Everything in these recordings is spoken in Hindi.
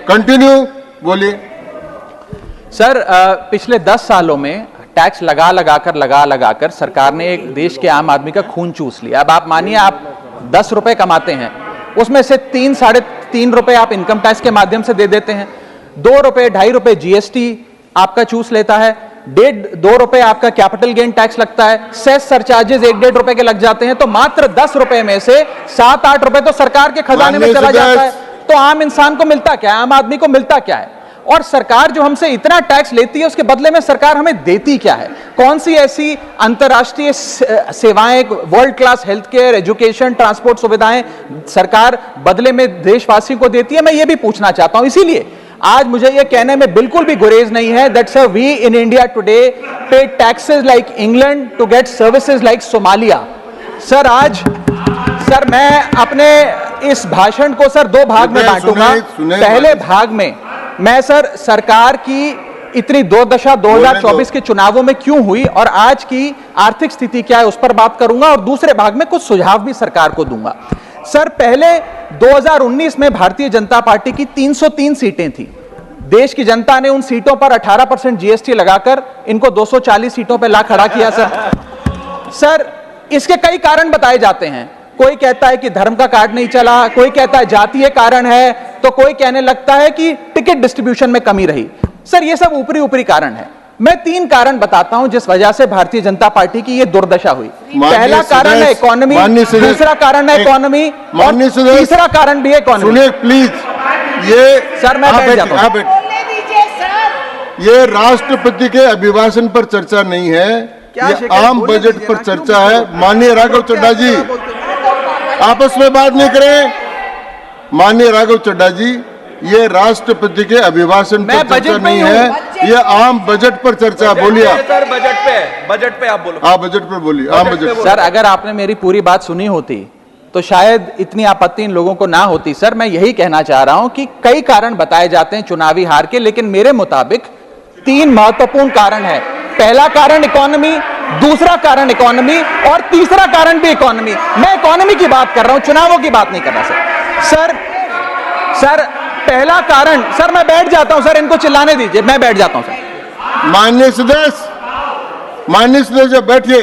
कंटिन्यू बोलिए। सर, पिछले 10 सालों में टैक्स लगा लगाकर सरकार ने एक देश के आम आदमी का खून चूस लिया। अब आप मानिए, आप 10 रुपए कमाते हैं, उसमें से 3 साढ़े 3 रुपए आप इनकम टैक्स के माध्यम से दे देते हैं, 2 रुपए 2.5 रुपए जीएसटी आपका चूस लेता है, 1.5-2 रुपए आपका कैपिटल गेन टैक्स लगता है, सेस सरचार्जेस 1-1.5 रुपए के लग जाते हैं, तो मात्र 10 रुपए में से 7-8 रुपए तो सरकार के खजाने में चला जाता है। तो आम इंसान को मिलता क्या है, आम आदमी को मिलता क्या है? और सरकार जो हमसे इतना टैक्स लेती है, उसके बदले में सरकार हमें देती क्या है? कौन सी ऐसी अंतर्राष्ट्रीय सेवाएं, world class health care, education, transport सुविधाएं सरकार बदले में देशवासियों को देती है? मैं ये भी पूछना चाहता हूं। इसीलिए आज मुझे ये कहने में बिल्कुल भी गुरेज नहीं है that sir we in India today pay taxes like England to get services like Somalia. Sir मैं अपने इस भाषण को सर 2 भाग में बांटूंगा। पहले भाग में मैं सर सरकार की इतनी दुर्दशा 2024 के चुनावों में क्यों हुई और आज की आर्थिक स्थिति क्या है उस पर बात करूंगा, और दूसरे भाग में कुछ सुझाव भी सरकार को दूंगा। सर, पहले 2019 में भारतीय जनता पार्टी की 303 सीटें थी। देश की जनता ने उन सीटों पर 18% जीएसटी लगाकर इनको 240 सीटों पर ला खड़ा किया। सर इसके कई कारण बताए जाते हैं। कोई कहता है कि धर्म का कार्ड नहीं चला, कोई कहता है जातीय कारण है, तो कोई कहने लगता है कि टिकट डिस्ट्रीब्यूशन में कमी रही। सर ये सब ऊपरी कारण है। मैं 3 कारण बताता हूं जिस वजह से भारतीय जनता पार्टी की ये दुर्दशा हुई। पहला कारण है इकोनॉमी, दूसरा कारण है इकोनॉमी, और तीसरा कारण भी है इकोनॉमी। सुनिए प्लीज, ये सर मैं बैठ जाता हूं। ये राष्ट्रपति के अभिभाषण पर चर्चा नहीं है, ये आम बजट पर चर्चा है। माननीय राघव चड्ढा जी आपस में बात नहीं करें। माननीय राघव चड्ढा जी, ये राष्ट्रपति के अभिभाषण पर चर्चा नहीं है, ये आम बजट पर चर्चा। बोलिए सर, बजट पे आप बोलो। आप बजट पर बोलिए, आम बजट। सर अगर आपने मेरी पूरी बात सुनी होती तो शायद इतनी आपत्ति इन लोगों को ना होती। सर मैं यही कहना चाह रहा हूं कि कई कारण बताए जाते हैं चुनावी हार के, लेकिन मेरे मुताबिक 3 महत्वपूर्ण कारण है। पहला कारण इकोनॉमी, दूसरा कारण इकोनॉमी, और तीसरा कारण भी इकोनॉमी। मैं इकोनॉमी की बात कर रहा हूं, चुनावों की बात नहीं कर रहा। सर पहला कारण, सर मैं बैठ जाता हूं सर, इनको चिल्लाने दीजिए, मैं बैठ जाता हूं सर। माननीय सदस्य बैठिए।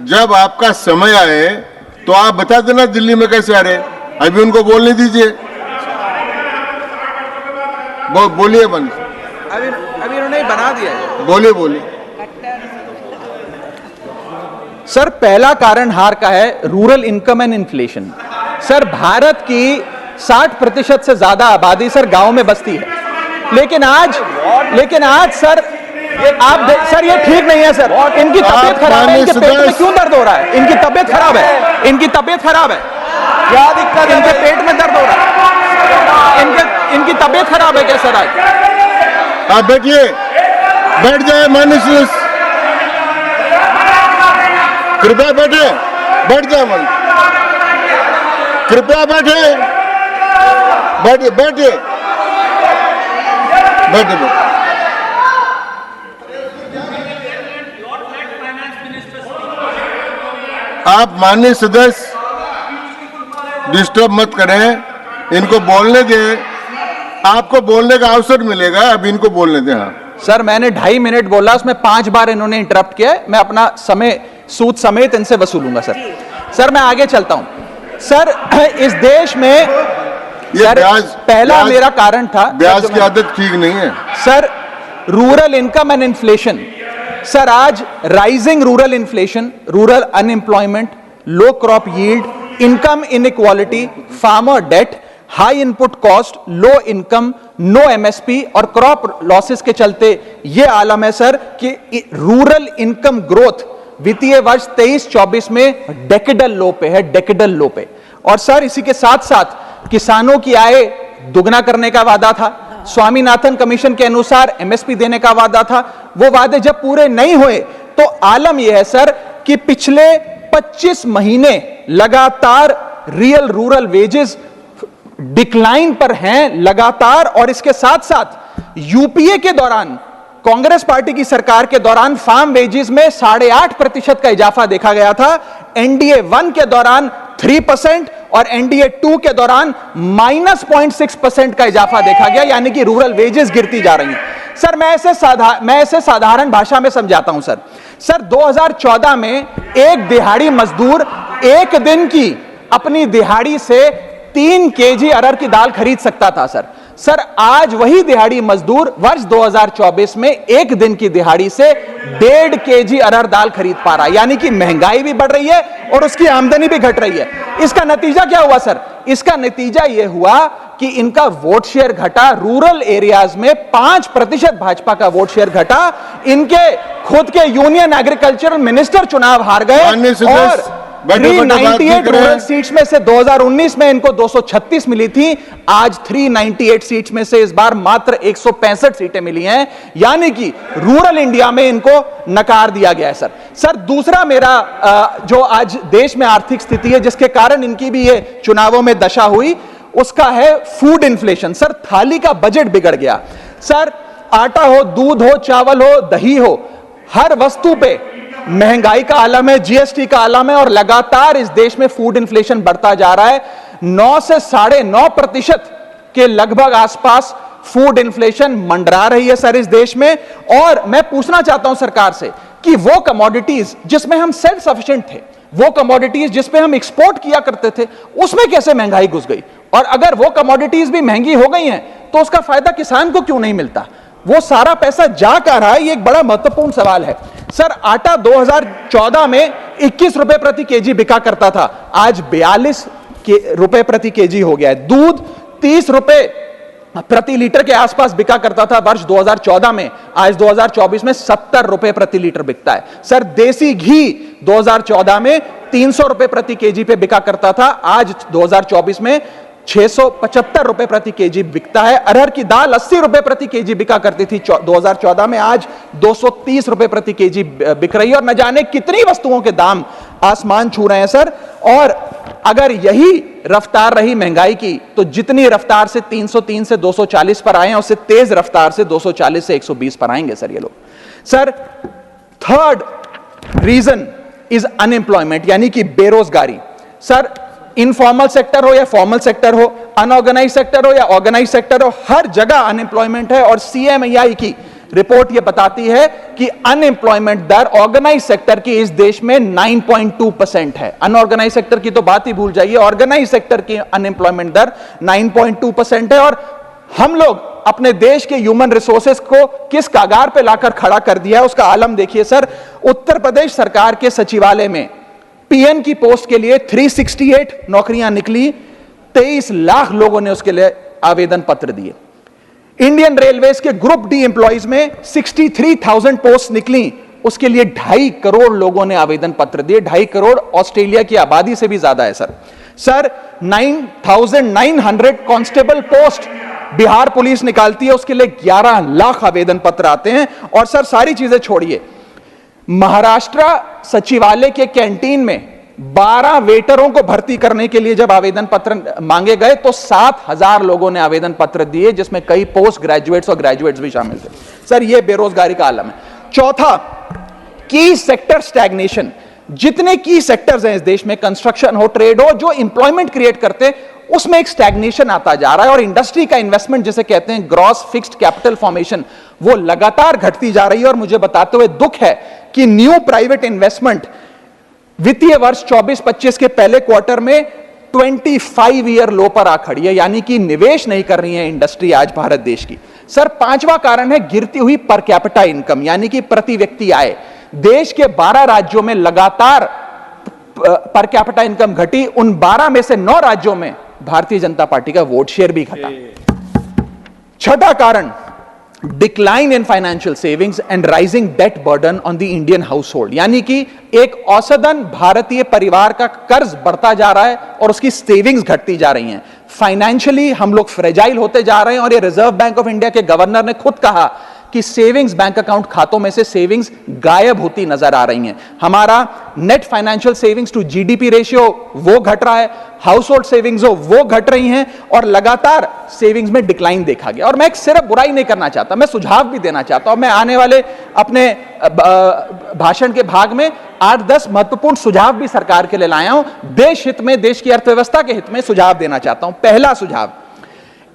जब आपका समय आए तो आप बता देना दिल्ली में कैसे आ रहे, अभी उनको बोलने दीजिए। बोलिए बंद। अभी उन्होंने बना दिया है। बोलिए। सर पहला कारण हार का है rural income and inflation. Sir Bharat की 60% से ज्यादा आबादी सर गांव में बसती है, लेकिन आज सर सर ये ठीक नहीं है सर। इनकी तबीयत खराब है, इनके पेट में क्यों दर्द हो रहा है? इनकी तबीयत खराब है, क्या दिक्कत है? इनके पेट में दर्द हो रहा है, इनकी तबीयत खराब है क्या सर? आज आप बैठिए, बैठ जाए माननीय सदस्य, कृपया बैठ जाए मन, कृपया बैठिए। आप माननीय सदस्य डिस्टर्ब मत करें, इनको बोलने दें, आपको बोलने का अवसर मिलेगा, अब इनको बोलने दें। हाँ सर मैंने 2.5 मिनट बोला, उसमें 5 बार इन्होंने इंटरप्ट किया है। मैं अपना समय सूद समेत इनसे वसूलूंगा सर मैं आगे चलता हूं। सर इस देश में पहला मेरा कारण था, ब्याज की आदत ठीक नहीं है sir, rural income and inflation. Sir आज rising rural inflation, rural unemployment, low crop yield, income inequality, farmer debt, high input cost, low income, no MSP और क्रॉप लॉसेस के चलते यह आलम है सर कि रूरल इनकम ग्रोथ वित्तीय वर्ष 23-24 में डेकेडल लो पे। और सर इसी के साथ साथ किसानों की आय दुगना करने का वादा था, स्वामीनाथन कमीशन के अनुसार एमएसपी देने का वादा था। वो वादे जब पूरे नहीं हुए तो आलम यह है सर कि पिछले 25 महीने लगातार रियल रूरल वेजेस डिक्लाइन पर हैं लगातार। और इसके साथ साथ यूपीए के दौरान, कांग्रेस पार्टी की सरकार के दौरान फार्म वेजेस में 8.5% का इजाफा देखा गया था, एनडीए 1 के दौरान 3% और एनडीए 2 के दौरान -0.6% का इजाफा देखा गया, यानी कि रूरल वेजेस गिरती जा रही हैं। सर मैं ऐसे साधारण भाषा में समझाता हूं सर 2014 में एक दिहाड़ी मजदूर एक दिन की अपनी दिहाड़ी से 3 केजी अरहर की दाल खरीद सकता था सर आज वही दिहाड़ी मजदूर वर्ष 2024 में एक दिन की दिहाड़ी से 1.5 केजी अरहर दाल खरीद पा रहा है, यानी कि महंगाई भी बढ़ रही है और उसकी आमदनी भी घट रही है। इसका नतीजा क्या हुआ सर? इसका नतीजा यह हुआ कि इनका वोट शेयर घटा, रूरल एरियाज में 5% भाजपा का वोट शेयर घटा, इनके खुद के यूनियन एग्रीकल्चरल मिनिस्टर चुनाव हार गए और 398 रूरल सीट्स में से 2019 में इनको 236 मिली थी, आज 398 सीट्स में से इस बार मात्र 165 सीटें मिली हैं, यानी कि रूरल इंडिया में इनको नकार दिया गया है सर दूसरा मेरा जो आज देश में आर्थिक स्थिति है जिसके कारण इनकी भी ये चुनावों में दशा हुई, उसका है फूड इन्फ्लेशन। सर थाली का बजट बिगड़ गया सर, आटा हो, दूध हो, चावल हो, दही हो, हर वस्तु पे महंगाई का आलम है, जीएसटी का आलम है और लगातार इस देश में फूड इन्फ्लेशन बढ़ता जा रहा है। 9 से 9.5% के लगभग आसपास फूड इन्फ्लेशन मंडरा रही है सर इस देश में। और मैं पूछना चाहता हूं सरकार से कि वो कमोडिटीज जिसमें हम सेल्फ सफिशिएंट थे, वो कमोडिटीज जिसमें हम एक्सपोर्ट किया करते थे, उसमें कैसे महंगाई घुस गई? और अगर वो कमोडिटीज भी महंगी हो गई हैं तो उसका फायदा किसान को क्यों नहीं मिलता? वो सारा पैसा जा कहां रहा है? ये एक बड़ा महत्वपूर्ण सवाल है सर। आटा 2014 में 21 रुपए प्रति केजी बिका करता था, आज 42 रुपए प्रति केजी हो गया है। दूध 30 रुपए प्रति लीटर के आसपास बिका करता था वर्ष 2014 में, आज 2024 में 70 रुपए प्रति लीटर बिकता है सर। देसी घी 2014 में 300 रुपए प्रति केजी पे बिका करता था, आज 2024 में 675 रुपए प्रति केजी बिकता है। अरहर की दाल 80 रुपए प्रति केजी बिका करती थी 2014 में, आज 230 रुपए प्रति केजी बिक रही है और न जाने कितनी वस्तुओं के दाम आसमान छू रहे हैं सर। और अगर यही रफ्तार रही महंगाई की तो जितनी रफ्तार से 303 से 240 पर आए हैं उससे तेज रफ्तार से 240 से 120 पर आएंगे सर ये लोग। Sir third reason is unemployment, यानी कि बेरोजगारी। सर इनफॉर्मल सेक्टर हो या फॉर्मल सेक्टर हो, अनऑर्गेनाइज सेक्टर हो या ऑर्गेनाइज सेक्टर हो, हर जगह अनएम्प्लॉयमेंट है। और सीएमआई की रिपोर्ट यह बताती है कि अनएम्प्लॉयमेंट दर ऑर्गेनाइज सेक्टर की इस देश में 9.2% है। अनऑर्गेनाइज सेक्टर की तो बात ही भूल जाइए, ऑर्गेनाइज सेक्टर की अनएम्प्लॉयमेंट दर 9.2% है। और हम लोग अपने देश के ह्यूमन रिसोर्सेस को किस कागार पे लाकर खड़ा कर दिया है उसका आलम देखिए सर। उत्तर प्रदेश सरकार के सचिवालय में पीएन की पोस्ट के लिए 368 नौकरियां निकली, 23 लाख लोगों ने उसके लिए आवेदन पत्र दिए। इंडियन रेलवेज के ग्रुप डी एम्प्लॉइज में 63,000 पोस्ट निकली, उसके लिए 2.5 करोड़ लोगों ने आवेदन पत्र दिए। 2.5 करोड़ ऑस्ट्रेलिया की आबादी से भी ज्यादा है sir 9,900 constable post Bihar police निकालती है, उसके लिए 11 लाख आवेदन पत्र आते हैं। और सर सारी चीजें छोड़िए, महाराष्ट्र सचिवालय के कैंटीन में 12 वेटरों को भर्ती करने के लिए जब आवेदन पत्र मांगे गए तो 7,000 लोगों ने आवेदन पत्र दिए, जिसमें कई पोस्ट ग्रेजुएट्स और ग्रेजुएट्स भी शामिल थे। सर ये बेरोजगारी का आलम है। चौथा, की सेक्टर स्टैग्नेशन। जितने की सेक्टर्स हैं इस देश में, कंस्ट्रक्शन हो, ट्रेड हो, जो इंप्लॉयमेंट क्रिएट करते उसमें एक स्टैग्नेशन आता जा रहा है। और इंडस्ट्री का इन्वेस्टमेंट जिसे कहते हैं ग्रॉस फिक्स्ड कैपिटल फॉर्मेशन, वो लगातार घटती जा रही है। और मुझे बताते हुए दुख है कि न्यू प्राइवेट इन्वेस्टमेंट वित्तीय वर्ष 24-25 के पहले क्वार्टर में 25 ईयर लो पर आ खड़ी है, यानी कि निवेश नहीं कर रही है इंडस्ट्री आज भारत देश की। सर पांचवा कारण है गिरती हुई पर कैपिटा इनकम, यानी कि प्रति व्यक्ति आय। देश के 12 राज्यों में लगातार पर कैपिटा इनकम घटी, उन 12 में से 9 राज्यों में भारतीय जनता पार्टी का वोट शेयर भी घटा। छठा कारण, decline in financial savings and rising debt burden on the Indian household, यानी कि एक औसतन भारतीय परिवार का कर्ज बढ़ता जा रहा है और उसकी सेविंग्स घटती जा रही हैं। फाइनेंशियली हम लोग फ्रेजाइल होते जा रहे हैं। और ये रिजर्व बैंक ऑफ इंडिया के गवर्नर ने खुद कहा कि सेविंग्स बैंक अकाउंट खातों में से सेविंग्स गायब होती नजर आ रही हैं। हमारा net financial savings to GDP ratio वो घट रहा है, हाउस होल्ड सेविंग्स हो वो घट रही हैं और लगातार सेविंग्स में डिक्लाइन देखा गया। और मैं सिर्फ बुराई नहीं करना चाहता, मैं सुझाव भी देना चाहता हूं। मैं आने वाले अपने भाषण के भाग में 8-10 महत्वपूर्ण सुझाव भी सरकार के लिए लाया हूं, देश हित में, देश की अर्थव्यवस्था के हित में सुझाव देना चाहता हूं। पहला सुझाव,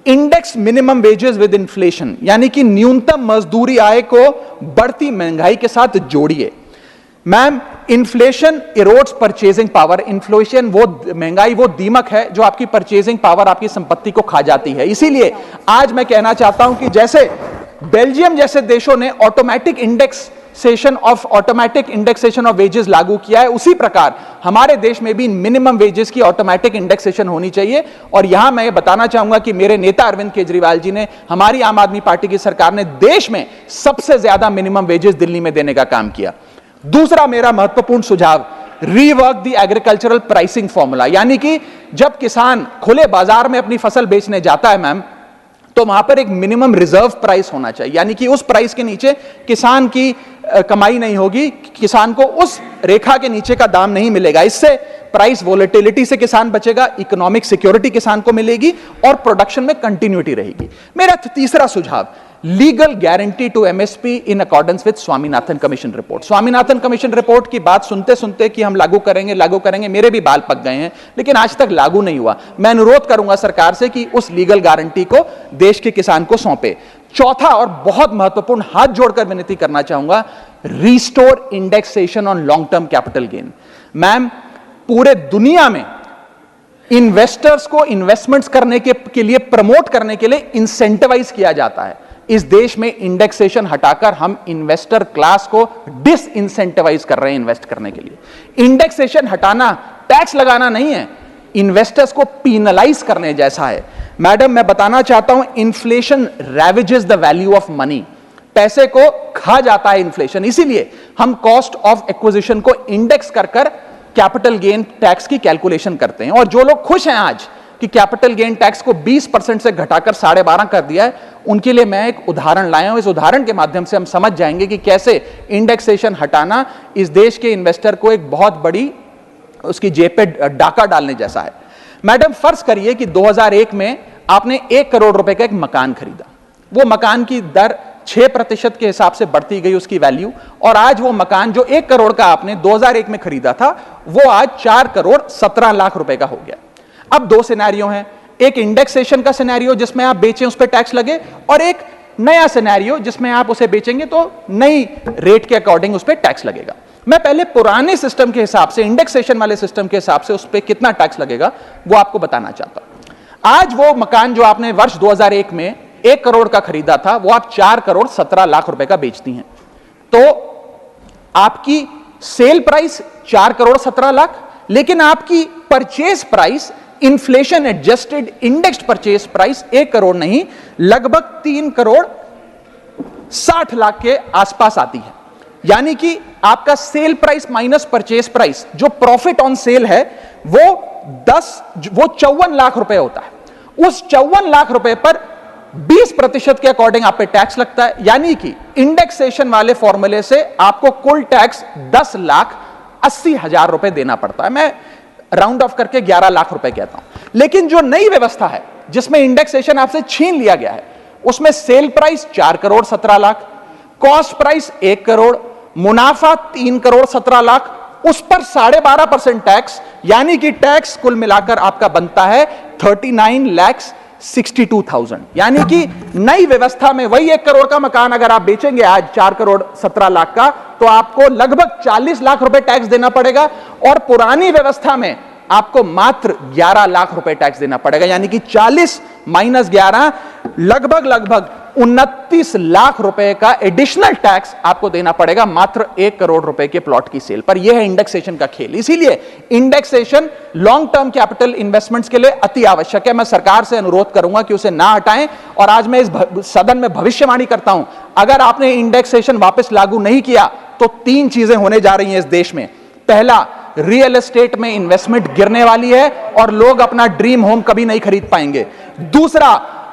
index minimum wages with inflation, यानी कि न्यूनतम मजदूरी आय को बढ़ती महंगाई के साथ जोड़िए। Ma'am, inflation erodes purchasing power. Inflation, वो महंगाई वो दीमक है जो आपकी परचेजिंग पावर, आपकी संपत्ति को खा जाती है। इसीलिए आज मैं कहना चाहता हूं कि जैसे बेल्जियम जैसे देशों ने ऑटोमेटिक इंडेक्सेशन ऑफ वेजेस लागू किया है, उसी प्रकार हमारे देश में भी मिनिमम वेजेस की ऑटोमेटिक इंडेक्सेशन होनी चाहिए। और यहां मैं ये बताना चाहूंगा कि मेरे नेता अरविंद केजरीवाल जी ने, हमारी आम आदमी पार्टी की सरकार ने देश में सबसे ज्यादा मिनिमम वेजेस दिल्ली में देने का काम किया। दूसरा मेरा महत्वपूर्ण सुझाव, rework the agricultural pricing formula, यानी कि जब किसान खुले बाजार में अपनी फसल बेचने जाता है मैम, तो वहां पर एक मिनिमम रिजर्व प्राइस होना चाहिए, यानी कि उस प्राइस के नीचे किसान की कमाई नहीं होगी, किसान को उस रेखा के नीचे का दाम नहीं मिलेगा। इससे प्राइस वोलेटिलिटी से किसान बचेगा, इकोनॉमिक सिक्योरिटी किसान को मिलेगी और प्रोडक्शन में कंटिन्यूटी रहेगी। मेरा तीसरा सुझाव, legal guarantee to MSP in accordance with Swaminathan commission report. Swaminathan commission report की बात सुनते सुनते कि हम लागू करेंगे, मेरे भी बाल पक गए हैं, लेकिन आज तक लागू नहीं हुआ। मैं अनुरोध करूंगा सरकार से कि उस लीगल गारंटी को देश के किसान को सौंपे। चौथा और बहुत महत्वपूर्ण, हाथ जोड़कर विनती करना चाहूंगा, restore indexation on long term capital gain. Ma'am, पूरे दुनिया में इन्वेस्टर्स को इन्वेस्टमेंट्स करने के लिए, प्रमोट करने के लिए इंसेंटिवाइज किया जाता है। इस देश में इंडेक्सेशन हटाकर हम इन्वेस्टर क्लास को डिसइंसेंटिवाइज कर रहे हैं इन्वेस्ट करने के लिए। इंडेक्सेशन हटाना टैक्स लगाना नहीं है, इन्वेस्टर्स को पीनलाइज करने जैसा है। मैडम, मैं बताना चाहता हूं, inflation ravages the value of money. पैसे को खा जाता है इन्फ्लेशन, इसीलिए हम कॉस्ट ऑफ एक्विजिशन को इंडेक्स कर कैपिटल गेन टैक्स की कैलकुलेशन करते हैं। और जो लोग खुश हैं आज कि कैपिटल गेन टैक्स को 20% से घटाकर 12.5 कर दिया है, उनके लिए मैं एक उदाहरण लाया हूं। इस उदाहरण के माध्यम से हम समझ जाएंगे कि कैसे इंडेक्सेशन हटाना इस देश के इन्वेस्टर को एक बहुत बड़ी उसकी जेब पे डाका डालने जैसा है। मैडम, फर्ज करिए कि 2001 में आपने 1 करोड़ रुपए का एक मकान खरीदा। वो मकान की दर 6% के हिसाब से बढ़ती गई उसकी वैल्यू, और आज वो मकान जो 1 करोड़ का आपने 2001 में खरीदा था, वो आज 4 करोड़ 17 लाख रुपए का हो गया। अब 2 सिनेरियो हैं, एक इंडेक्सेशन का सिनेरियो जिसमें आप बेचें उस पर टैक्स लगे, और एक नया सिनेरियो जिसमें आप उसे बेचेंगे तो नई रेट के अकॉर्डिंग उस पर टैक्स लगेगा। मैं पहले पुराने सिस्टम के हिसाब से, इंडेक्सेशन वाले सिस्टम के हिसाब से उस पर कितना टैक्स लगेगा वो आपको बताना चाहता हूं। आज वो मकान जो आपने वर्ष 2001 में 1 करोड़ का खरीदा था, वो आप 4 करोड़ 17 लाख रुपए का बेचती हैं, तो आपकी सेल प्राइस 4 करोड़ 17 लाख, लेकिन आपकी purchase price, inflation adjusted indexed purchase price 1 crore नहीं, लगभग 3 करोड़ 60 लाख के आसपास आती है। यानी कि आपका sale price minus purchase price, जो प्रॉफिट ऑन सेल है, वो 54 लाख रुपए होता है। उस 54 लाख रुपए पर 20% के अकॉर्डिंग आप पे टैक्स लगता है। यानी कि इंडेक्सेशन वाले फॉर्मूले से आपको कुल टैक्स 10,80,000 रुपए देना पड़ता है। मैं राउंड ऑफ करके 11 लाख रुपए कहता हूं। लेकिन जो नई व्यवस्था है जिसमें इंडेक्सेशन आपसे छीन लिया गया है, उसमें sale price 4 crore 17 lakh, cost price 1 crore, मुनाफा 3 करोड़ 17 लाख, उस पर 12.5% टैक्स, यानी कि टैक्स कुल मिलाकर आपका बनता है 39,62,000। यानी कि नई व्यवस्था में वही 1 करोड़ का मकान अगर आप बेचेंगे आज 4 करोड़ 17 लाख का, तो आपको लगभग 40 लाख रुपए टैक्स देना पड़ेगा, और पुरानी व्यवस्था में आपको मात्र 11 लाख रुपए टैक्स देना पड़ेगा। यानी कि 40 माइनस 11 लगभग 29 लाख रुपए का एडिशनल टैक्स आपको देना पड़ेगा मात्र 1 करोड़ रुपए के प्लॉट की सेल पर। यह है इंडेक्सेशन का खेल। इसीलिए indexation long term capital investments के लिए अति आवश्यक है। मैं सरकार से अनुरोध करूंगा कि उसे ना हटाएं, और आज मैं इस सदन में भविष्यवाणी करता हूं, अगर आपने इंडेक्सेशन वापस लागू नहीं किया तो 3 चीजें होने जा रही हैं इस देश में। पहला, रियल एस्टेट में इन्वेस्टमेंट गिरने वाली है और लोग अपना ड्रीम होम कभी नहीं खरीद पाएंगे। दूसरा,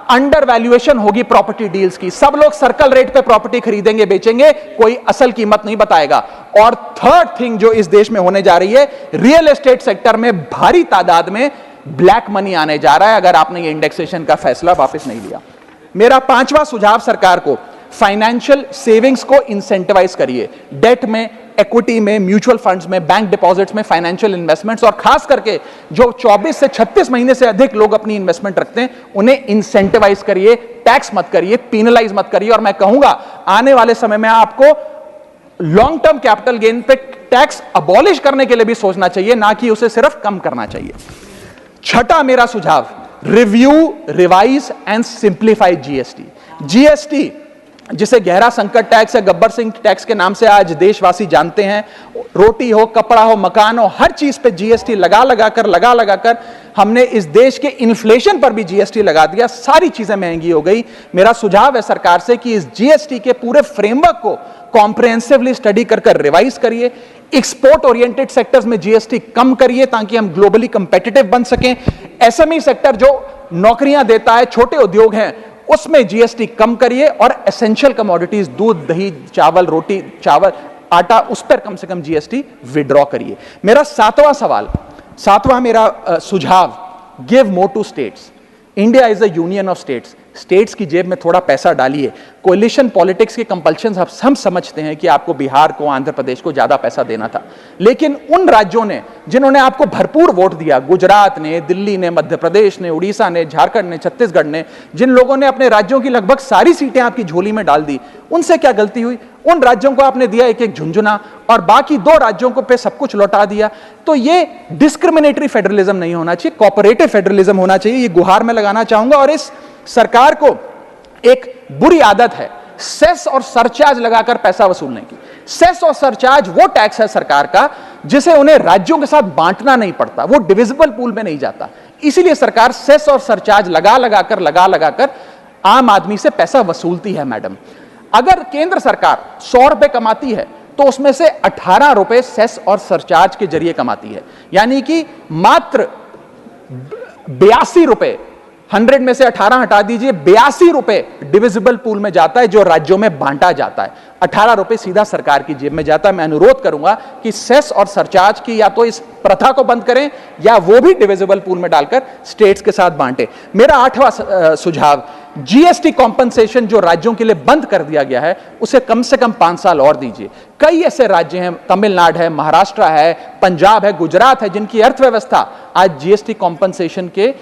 अंडर वैल्यूएशन होगी प्रॉपर्टी डील्स की, सब लोग सर्कल रेट पे प्रॉपर्टी खरीदेंगे बेचेंगे, कोई असल कीमत नहीं बताएगा। और थर्ड थिंग जो इस देश में होने जा रही है, रियल एस्टेट सेक्टर में भारी तादाद में ब्लैक मनी आने जा रहा है अगर आपने ये इंडेक्सेशन का फैसला वापस नहीं लिया। मेरा 5वां सुझाव सरकार को, फाइनेंशियल सेविंग्स को इंसेंटिवाइज करिए। डेट में इक्विटी में, म्यूचुअल फंड्स में, बैंक डिपॉजिट्स में, फाइनेंशियल इन्वेस्टमेंट्स, और खास करके जो 24 से 36 महीने से अधिक लोग अपनी इन्वेस्टमेंट रखते हैं उन्हें इंसेंटिवाइज करिए, टैक्स मत करिए, पेनलाइज मत करिए। और मैं कहूंगा आने वाले समय में आपको लॉन्ग टर्म कैपिटल गेन पे टैक्स अबॉलिश करने के लिए भी सोचना चाहिए, ना कि उसे सिर्फ कम करना चाहिए। छठा मेरा सुझाव, review, revise and simplify GST. GST जिसे गहरा संकट टैक्स या गब्बर सिंह टैक्स के नाम से आज देशवासी जानते हैं, रोटी हो, कपड़ा हो, मकान हो, हर चीज पे जीएसटी लगा लगाकर हमने इस देश के इन्फ्लेशन पर भी जीएसटी लगा दिया, सारी चीजें महंगी हो गई। मेरा सुझाव है सरकार से कि इस जीएसटी के पूरे फ्रेमवर्क को कॉम्प्रिहेंसिवली स्टडी कर रिवाइज करिए, एक्सपोर्ट ओरिएंटेड सेक्टर्स में जीएसटी कम करिए ताकि हम ग्लोबली कंपेटिटिव बन सकें। एसएमई सेक्टर जो नौकरियां देता है, छोटे उद्योग हैं, उसमें जीएसटी कम करिए, और एसेंशियल कमोडिटीज दूध, दही, चावल, रोटी, चावल, आटा, उस पर कम से कम जीएसटी विड्रॉ करिए। मेरा सातवां मेरा सुझाव, give more to states. India is a union of states. States की जेब में थोड़ा पैसा डालिए। कोलिशन पॉलिटिक्स के कंपल्शन हम समझते हैं कि आपको बिहार को, आंध्र प्रदेश को ज्यादा पैसा देना था, लेकिन उन राज्यों ने जिन्होंने आपको भरपूर वोट दिया, गुजरात ने, दिल्ली ने, मध्य प्रदेश ने, उड़ीसा ने, झारखंड ने, छत्तीसगढ़ ने, जिन लोगों ने अपने राज्यों की लगभग सारी सीटें आपकी झोली में डाल दी, उनसे क्या गलती हुई? उन राज्यों को आपने दिया एक एक झुंझुना और बाकी 2 राज्यों को पे सब कुछ लौटा दिया। तो ये डिस्क्रिमिनेटरी फेडरलिज्म नहीं होना चाहिए, कोऑपरेटिव फेडरलिज्म होना चाहिए। ये गुहार में लगाना चाहूंगा। और इस सरकार को एक बुरी आदत है सेस और सरचार्ज लगाकर पैसा वसूलने की। सेस और सरचार्ज वो टैक्स है सरकार का जिसे उन्हें राज्यों के साथ बांटना नहीं पड़ता, वो डिविजिबल पूल में नहीं जाता। इसीलिए सरकार सेस और सरचार्ज लगा लगाकर आम आदमी से पैसा वसूलती है। मैडम, अगर केंद्र सरकार 100 रुपए कमाती है तो उसमें से 18 रुपए सेस और सरचार्ज के जरिए कमाती है, यानी कि मात्र 82 रुपए, 100 में से 18 हटा दीजिए, 82 रुपए डिविजिबल पूल में जाता है जो राज्यों में बांटा जाता है। 18 रुपए सीधा सरकार की जेब में जाता है। मैं अनुरोध करूंगा कि सेस और सरचार्ज की या तो इस प्रथा को बंद करें या वो भी डिविजिबल पूल में डालकर स्टेट्स के साथ बांटे। मेरा 8वां सुझाव, जीएसटी कॉम्पनसेशन जो राज्यों के लिए बंद कर दिया गया है उसे कम से कम 5 साल और दीजिए। कई ऐसे राज्य हैं, तमिलनाडु है, महाराष्ट्र है, पंजाब है, गुजरात है, जिनकी अर्थव्यवस्था आज जीएसटी कॉम्पनसेशन के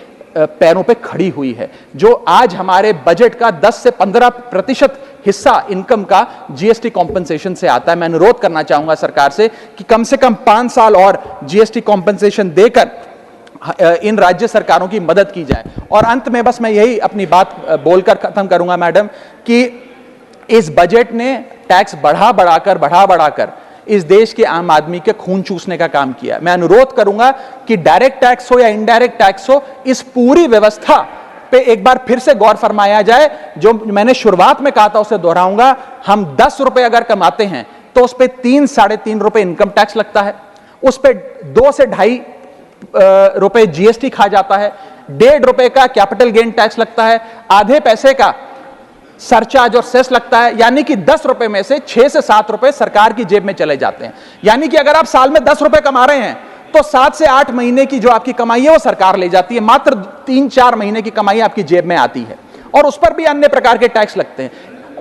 पैरों पे खड़ी हुई है, जो आज हमारे बजट का 10 से 15% हिस्सा इनकम का जीएसटी कॉम्पनसेशन से आता है। मैं अनुरोध करना चाहूंगा सरकार से कि कम से कम 5 साल और जीएसटी कॉम्पनसेशन देकर इन राज्य सरकारों की मदद की जाए। और अंत में बस मैं यही अपनी बात बोलकर खत्म करूंगा मैडम, कि इस बजट ने टैक्स बढ़ा बढ़ाकर इस देश के आम आदमी के खून चूसने का काम किया। मैं अनुरोध करूंगा कि डायरेक्ट टैक्स हो या इनडायरेक्ट टैक्स हो, इस पूरी व्यवस्था पे एक बार फिर से गौर फरमाया जाए। जो मैंने शुरुआत में कहा था उसे दोहराऊंगा, हम 10 रुपए अगर कमाते हैं तो उस पे 3-3.5 रुपए इनकम टैक्स लगता है, उस पे 2 से 2.5 रुपए जीएसटी खा जाता है, 1.5 रुपए का कैपिटल गेन टैक्स लगता है, आधे पैसे का सरचार्ज और सेस लगता है, यानी कि 10 रुपए में से 6 से 7 रुपए सरकार की जेब में चले जाते हैं। यानी कि अगर आप साल में 10 रुपए कमा रहे हैं तो 7 से 8 महीने की जो आपकी कमाई है वो सरकार ले जाती है, मात्र 3-4 महीने की कमाई आपकी जेब में आती है, और उस पर भी अन्य प्रकार के टैक्स लगते हैं।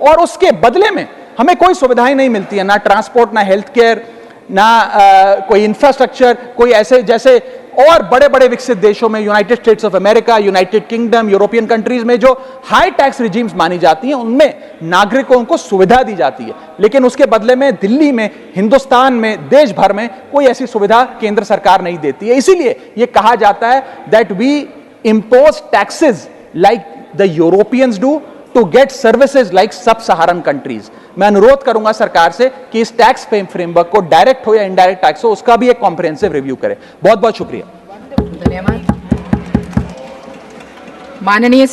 और उसके बदले में हमें कोई सुविधाएं नहीं मिलती है, ना ट्रांसपोर्ट, ना हेल्थ केयर, ना कोई इंफ्रास्ट्रक्चर, कोई ऐसे जैसे और बड़े बड़े विकसित देशों में, United states of America, United kingdom, European countries में जो हाई टैक्स रिजीम्स मानी जाती हैं उनमें नागरिकों को सुविधा दी जाती है, लेकिन उसके बदले में दिल्ली में, हिंदुस्तान में, देश भर में कोई ऐसी सुविधा केंद्र सरकार नहीं देती है। इसीलिए यह कहा जाता है that we impose taxes like the Europeans do to get services like sub Saharan countries. मैं अनुरोध करूंगा सरकार से कि इस टैक्स फ्रेमवर्क को डायरेक्ट हो या इनडायरेक्ट टैक्स हो उसका भी एक कॉम्प्रिहेंसिव रिव्यू करें। बहुत बहुत शुक्रिया। धन्यवाद माननीय